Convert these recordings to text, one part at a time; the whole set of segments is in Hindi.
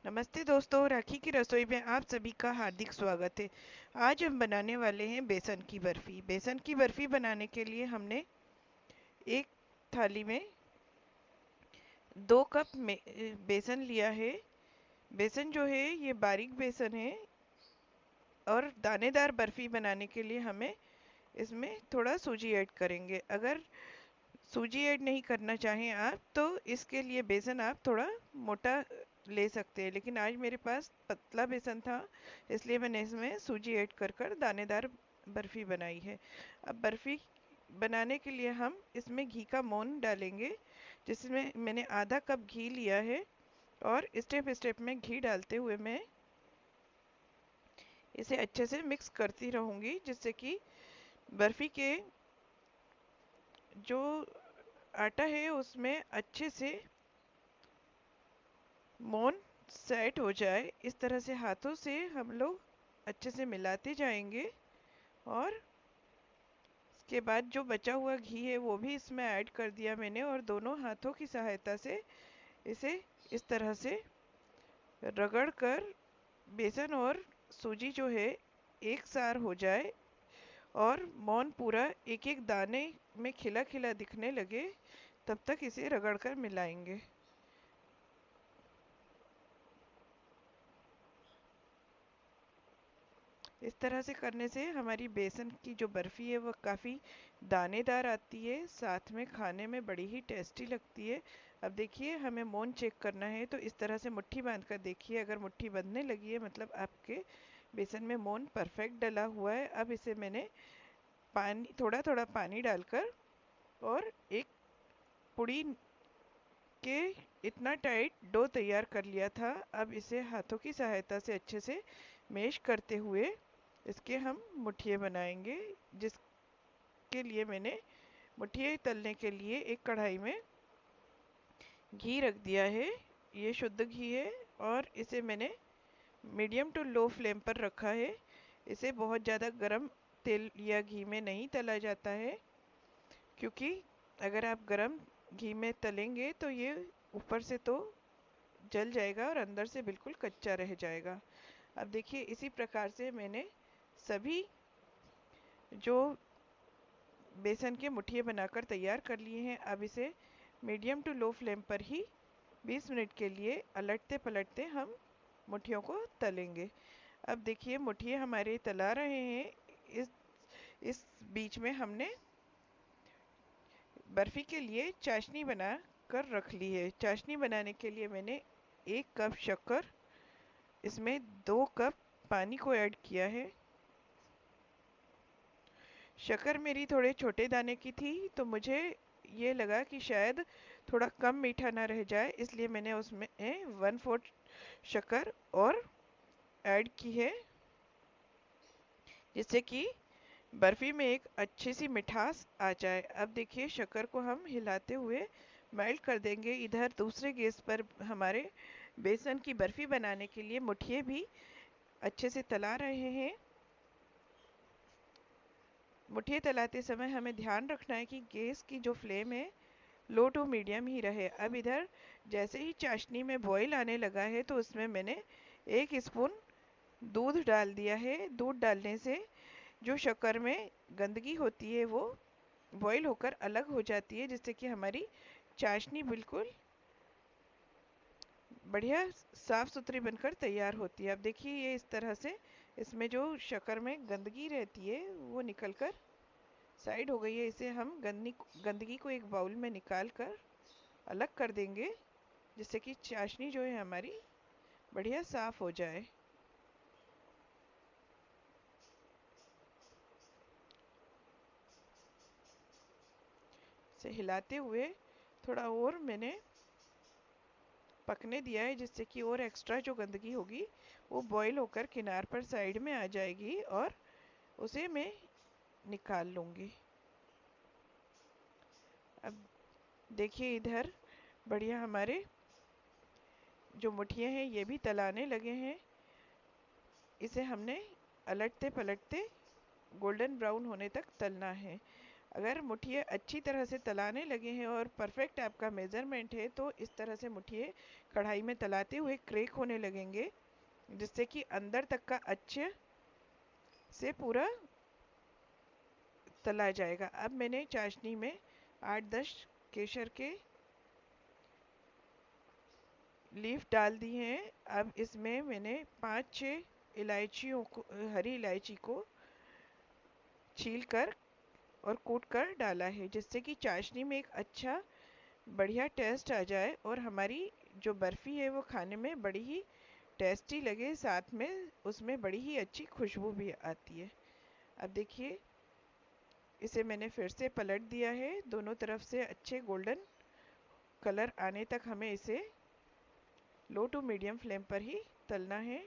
नमस्ते दोस्तों, राखी की रसोई में आप सभी का हार्दिक स्वागत है। आज हम बनाने वाले हैं बेसन की बर्फी। बेसन की बर्फी बनाने के लिए हमने एक थाली में 2 कप बेसन लिया है। बेसन जो है ये बारीक बेसन है और दानेदार बर्फी बनाने के लिए हमें इसमें थोड़ा सूजी ऐड करेंगे। अगर सूजी ऐड नहीं करना चाहें आप तो इसके लिए बेसन आप थोड़ा मोटा ले सकते हैं, लेकिन आज मेरे पास पतला बेसन था इसलिए मैंने इसमें सूजी ऐड कर कर दानेदार बर्फी बनाई है। अब बर्फी बनाने के लिए हम इसमें घी का मोहन डालेंगे, जिसमें मैंने आधा कप घी लिया है और स्टेप स्टेप में घी डालते हुए मैं इसे अच्छे से मिक्स करती रहूंगी, जिससे कि बर्फी के जो आटा है उसमें अच्छे से मोन सेट हो जाए। इस तरह से हाथों से हम लोग अच्छे से मिलाते जाएंगे और इसके बाद जो बचा हुआ घी है वो भी इसमें ऐड कर दिया मैंने और दोनों हाथों की सहायता से इसे इस तरह से रगड़ कर बेसन और सूजी जो है एक सार हो जाए और मोन पूरा एक एक दाने में खिला खिला दिखने लगे, तब तक इसे रगड़ कर मिलाएंगे। इस तरह से करने से हमारी बेसन की जो बर्फी है वो काफ़ी दानेदार आती है, साथ में खाने में बड़ी ही टेस्टी लगती है। अब देखिए, हमें मोन चेक करना है तो इस तरह से मुट्ठी बांध कर देखिए। अगर मुट्ठी बंधने लगी है मतलब आपके बेसन में मोन परफेक्ट डला हुआ है। अब इसे मैंने पानी थोड़ा थोड़ा पानी डालकर और एक पुड़ी के इतना टाइट डो तैयार कर लिया था। अब इसे हाथों की सहायता से अच्छे से मैश करते हुए इसके हम मुठिए बनाएंगे, जिसके लिए मैंने मुठिए तलने के लिए एक कढ़ाई में घी रख दिया है। ये शुद्ध घी है और इसे मैंने मीडियम टू लो फ्लेम पर रखा है। इसे बहुत ज़्यादा गरम तेल या घी में नहीं तला जाता है, क्योंकि अगर आप गरम घी में तलेंगे तो ये ऊपर से तो जल जाएगा और अंदर से बिल्कुल कच्चा रह जाएगा। अब देखिए, इसी प्रकार से मैंने सभी जो बेसन के मुठिए बनाकर तैयार कर लिए हैं। अब इसे मीडियम टू लो फ्लेम पर ही 20 मिनट के लिए अलटते पलटते हम मुठियों को तलेंगे। अब देखिए, मुठिए हमारे तला रहे हैं। इस इस बीच में हमने बर्फी के लिए चाशनी बना कर रख ली है। चाशनी बनाने के लिए मैंने 1 कप शक्कर, इसमें 2 कप पानी को ऐड किया है। शक्कर मेरी थोड़े छोटे दाने की थी तो मुझे ये लगा कि शायद थोड़ा कम मीठा ना रह जाए, इसलिए मैंने उसमें 1/4 शक्कर और ऐड की है, जिससे कि बर्फी में एक अच्छी सी मिठास आ जाए। अब देखिए, शक्कर को हम हिलाते हुए मेल्ट कर देंगे। इधर दूसरे गैस पर हमारे बेसन की बर्फी बनाने के लिए मुठिए भी अच्छे से तला रहे हैं। मुठिए तलाते समय हमें ध्यान रखना है कि गैस की जो फ्लेम है लो टू मीडियम ही रहे। अब इधर जैसे ही चाशनी में बॉईल आने लगा है तो उसमें मैंने 1 स्पून दूध डाल दिया है। दूध डालने से जो शक्कर में गंदगी होती है वो बॉईल होकर अलग हो जाती है, जिससे कि हमारी चाशनी बिल्कुल बढ़िया साफ सुथरी बनकर तैयार होती है। अब देखिए, ये इस तरह से इसमें जो शक्कर में गंदगी रहती है वो निकलकर साइड हो गई है। इसे हम गंदगी को एक बाउल में निकाल कर अलग कर देंगे, जिससे कि चाशनी जो है हमारी बढ़िया साफ हो जाए। इसे हिलाते हुए थोड़ा और मैंने पकने दिया है, जिससे कि और एक्स्ट्रा जो गंदगी होगी वो बॉईल होकर किनार पर साइड में आ जाएगी और उसे मैं निकाल लूँगी। अब देखिए, इधर बढ़िया हमारे जो मुठिए हैं ये भी तलाने लगे हैं। इसे हमने अलटते पलटते गोल्डन ब्राउन होने तक तलना है। अगर मुठिए अच्छी तरह से तलाने लगे हैं और परफेक्ट आपका मेज़रमेंट है तो इस तरह से मुठिए कढ़ाई में तलाते हुए क्रैक होने लगेंगे, जिससे कि अंदर तक का अच्छे से पूरा तला जाएगा। अब मैंने चाशनी में 8-10 केसर के लीफ डाल दी हैं। अब इसमें मैंने 5-6 इलायचियों को, हरी इलायची को छील कर और कूट कर डाला है, जिससे कि चाशनी में एक अच्छा बढ़िया टेस्ट आ जाए और हमारी जो बर्फ़ी है वो खाने में बड़ी ही टेस्टी लगे, साथ में उसमें बड़ी ही अच्छी खुशबू भी आती है। अब देखिए, इसे मैंने फिर से पलट दिया है। दोनों तरफ से अच्छे गोल्डन कलर आने तक हमें इसे लो टू मीडियम फ्लेम पर ही तलना है।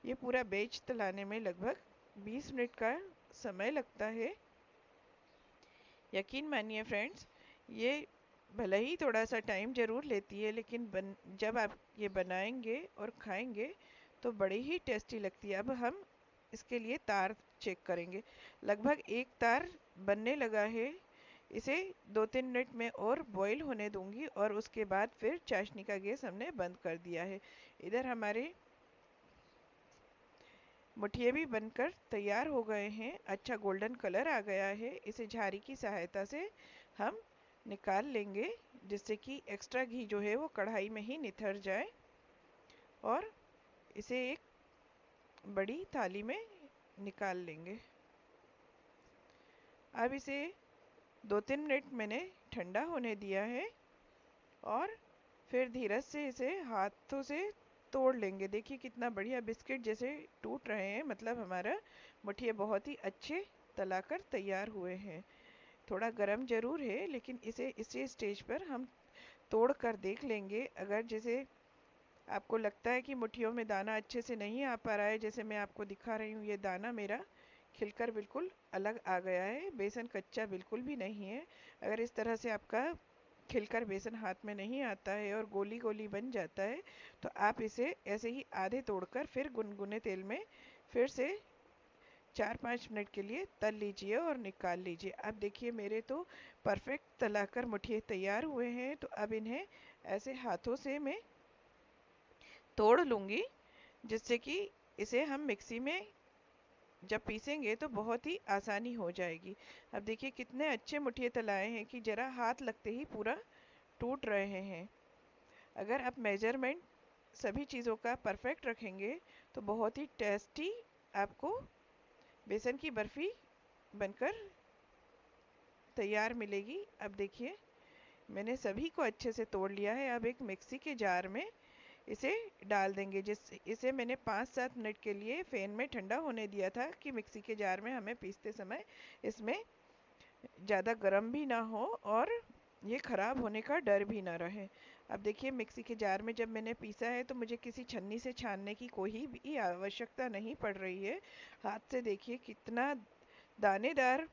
ये पूरा बैच तलाने में लगभग 20 मिनट का समय लगता है। यकीन मानिए फ्रेंड्स, ये भले ही थोड़ा सा टाइम ज़रूर लेती है, लेकिन जब आप ये बनाएंगे और खाएंगे तो बड़ी ही टेस्टी लगती है। अब हम इसके लिए तार चेक करेंगे। लगभग एक तार बनने लगा है। इसे 2-3 मिनट में और बॉईल होने दूंगी और उसके बाद फिर चाशनी का गैस हमने बंद कर दिया है। इधर हमारे मुठिए भी बनकर तैयार हो गए हैं। अच्छा गोल्डन कलर आ गया है। इसे झारी की सहायता से हम निकाल लेंगे, जिससे कि एक्स्ट्रा घी जो है वो कढ़ाई में ही निथर जाए, और इसे एक बड़ी थाली में निकाल लेंगे। अब इसे 2-3 मिनट मैंने ठंडा होने दिया है और फिर धीरज से इसे हाथों से तोड़ लेंगे। देखिए कितना बढ़िया बिस्किट जैसे टूट रहे हैं, मतलब हमारा मुठिया बहुत ही अच्छे तलाकर तैयार हुए हैं। थोड़ा गरम जरूर है, लेकिन इसे स्टेज पर हम तोड़ कर देख लेंगे। अगर जैसे आपको लगता है कि मुट्ठियों में दाना अच्छे से नहीं आ पा रहा है, जैसे मैं आपको दिखा रही हूँ, ये दाना मेरा खिलकर बिल्कुल अलग आ गया है, बेसन कच्चा बिल्कुल भी नहीं है। अगर इस तरह से आपका खिलकर बेसन हाथ में नहीं आता है और गोली गोली बन जाता है, तो आप इसे ऐसे ही आधे तोड़कर फिर गुनगुने तेल में फिर से 4-5 मिनट के लिए तल लीजिए और निकाल लीजिए। अब देखिए मेरे तो परफेक्ट तलाकर मुठिए तैयार हुए हैं, तो अब इन्हें ऐसे हाथों से मैं तोड़ लूँगी, जिससे कि इसे हम मिक्सी में जब पीसेंगे तो बहुत ही आसानी हो जाएगी। अब देखिए कितने अच्छे मुठिए तलाए हैं कि ज़रा हाथ लगते ही पूरा टूट रहे हैं। अगर आप मेजरमेंट सभी चीज़ों का परफेक्ट रखेंगे तो बहुत ही टेस्टी आपको बेसन की बर्फ़ी बनकर तैयार मिलेगी। अब देखिए मैंने सभी को अच्छे से तोड़ लिया है। अब एक मिक्सी के जार में इसे डाल देंगे। इसे मैंने 5-7 मिनट के लिए फैन में ठंडा होने दिया था कि मिक्सी के जार में हमें पीसते समय इसमें ज़्यादा गर्म भी ना हो और ये ख़राब होने का डर भी ना रहे। अब देखिए मिक्सी के जार में जब मैंने पीसा है तो मुझे किसी छन्नी से छानने की कोई भी आवश्यकता नहीं पड़ रही है। हाथ से देखिए कितना दानेदार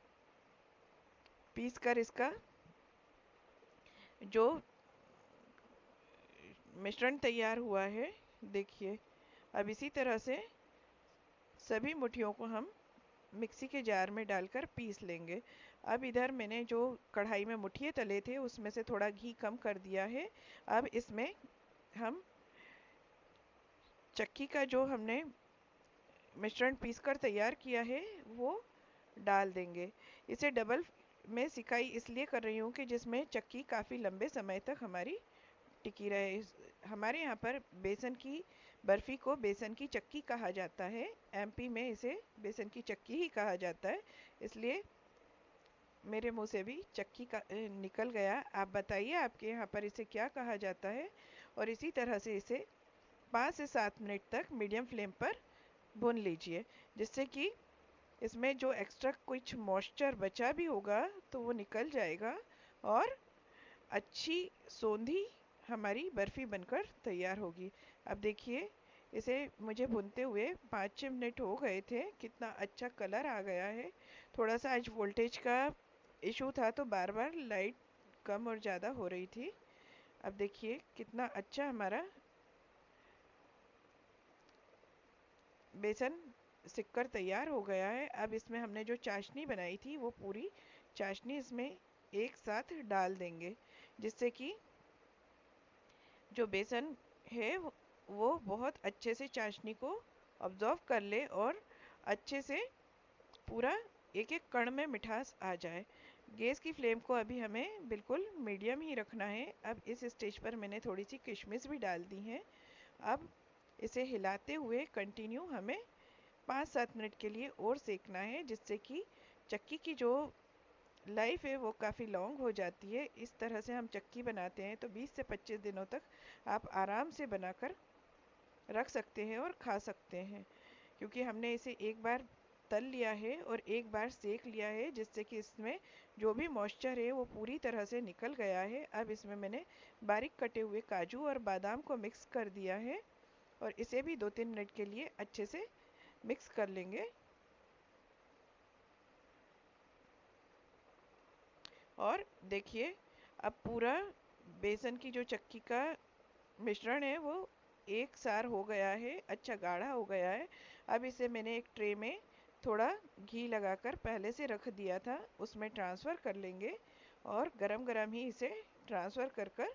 पीस कर इसका जो मिश्रण तैयार हुआ है। देखिए अब इसी तरह से सभी मुठियों को हम मिक्सी के जार में डालकर पीस लेंगे। अब इधर मैंने जो कढ़ाई में मुठिए तले थे उसमें से थोड़ा घी कम कर दिया है। अब इसमें हम चक्की का जो हमने मिश्रण पीस कर तैयार किया है वो डाल देंगे। इसे डबल में सिकाई इसलिए कर रही हूँ कि जिसमें चक्की काफ़ी लंबे समय तक हमारी टिकी रहे। हमारे यहाँ पर बेसन की बर्फ़ी को बेसन की चक्की कहा जाता है। एमपी में इसे बेसन की चक्की ही कहा जाता है, इसलिए मेरे मुंह से भी चक्की का निकल गया। आप बताइए आपके यहाँ पर इसे क्या कहा जाता है। और इसी तरह से इसे 5 से 7 मिनट तक मीडियम फ्लेम पर भून लीजिए, जिससे कि इसमें जो एक्स्ट्रा कुछ मॉइस्चर बचा भी होगा तो वो निकल जाएगा और अच्छी सोंधी हमारी बर्फ़ी बनकर तैयार होगी। अब देखिए इसे मुझे भूनते हुए 5-6 मिनट हो गए थे। कितना अच्छा कलर आ गया है। थोड़ा सा आज वोल्टेज का इशू था तो बार बार लाइट कम और ज़्यादा हो रही थी। अब देखिए कितना अच्छा हमारा बेसन सिककर तैयार हो गया है। अब इसमें हमने जो चाशनी बनाई थी वो पूरी चाशनी इसमें एक साथ डाल देंगे, जिससे कि जो बेसन है वो बहुत अच्छे से चाशनी को ऑब्जॉर्व कर ले और अच्छे से पूरा एक एक कण में मिठास आ जाए। गैस की फ्लेम को अभी हमें बिल्कुल मीडियम ही रखना है। अब इस स्टेज पर मैंने थोड़ी सी किशमिश भी डाल दी है। अब इसे हिलाते हुए कंटिन्यू हमें 5-7 मिनट के लिए और सेकना है, जिससे कि चक्की की जो लाइफ है वो काफ़ी लॉन्ग हो जाती है। इस तरह से हम चक्की बनाते हैं तो 20 से 25 दिनों तक आप आराम से बनाकर रख सकते हैं और खा सकते हैं, क्योंकि हमने इसे एक बार तल लिया है और एक बार सेक लिया है, जिससे कि इसमें जो भी मॉइस्चर है वो पूरी तरह से निकल गया है। अब इसमें मैंने बारीक कटे हुए काजू और बादाम को मिक्स कर दिया है और इसे भी 2-3 मिनट के लिए अच्छे से मिक्स कर लेंगे। और देखिए, अब पूरा बेसन की जो चक्की का मिश्रण है वो एक सार हो गया है, अच्छा गाढ़ा हो गया है। अब इसे मैंने एक ट्रे में थोड़ा घी लगाकर पहले से रख दिया था, उसमें ट्रांसफ़र कर लेंगे और गरम गरम ही इसे ट्रांसफ़र कर कर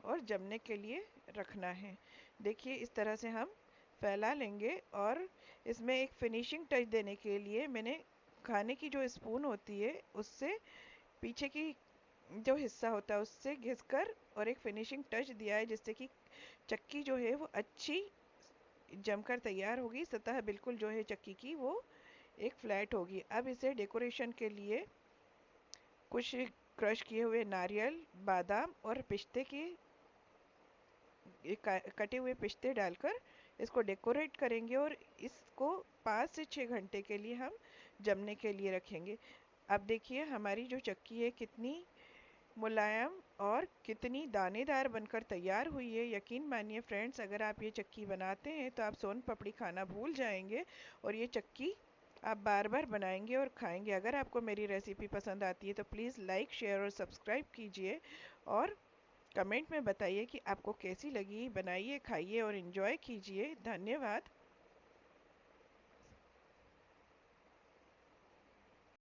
और जमने के लिए रखना है। देखिए, इस तरह से हम फैला लेंगे और इसमें एक फिनिशिंग टच देने के लिए मैंने खाने की जो स्पून होती है उससे पीछे की जो हिस्सा होता है उससे घिसकर और एक फिनिशिंग टच दिया है, जिससे कि चक्की जो है वो अच्छी जमकर तैयार होगी। सतह बिल्कुल जो है चक्की की वो एक फ्लैट होगी। अब इसे डेकोरेशन के लिए कुछ क्रश किए हुए नारियल, बादाम और पिस्ते के कटे हुए पिस्ते डालकर इसको डेकोरेट करेंगे और इसको 5 से 6 घंटे के लिए हम जमने के लिए रखेंगे। अब देखिए, हमारी जो चक्की है कितनी मुलायम और कितनी दानेदार बनकर तैयार हुई है। यकीन मानिए फ्रेंड्स, अगर आप ये चक्की बनाते हैं तो आप सोन पापड़ी खाना भूल जाएंगे और ये चक्की आप बार बार बनाएंगे और खाएंगे। अगर आपको मेरी रेसिपी पसंद आती है तो प्लीज़ लाइक, शेयर और सब्सक्राइब कीजिए और कमेंट में बताइए कि आपको कैसी लगी। बनाइए, खाइए और एंजॉय कीजिए। धन्यवाद।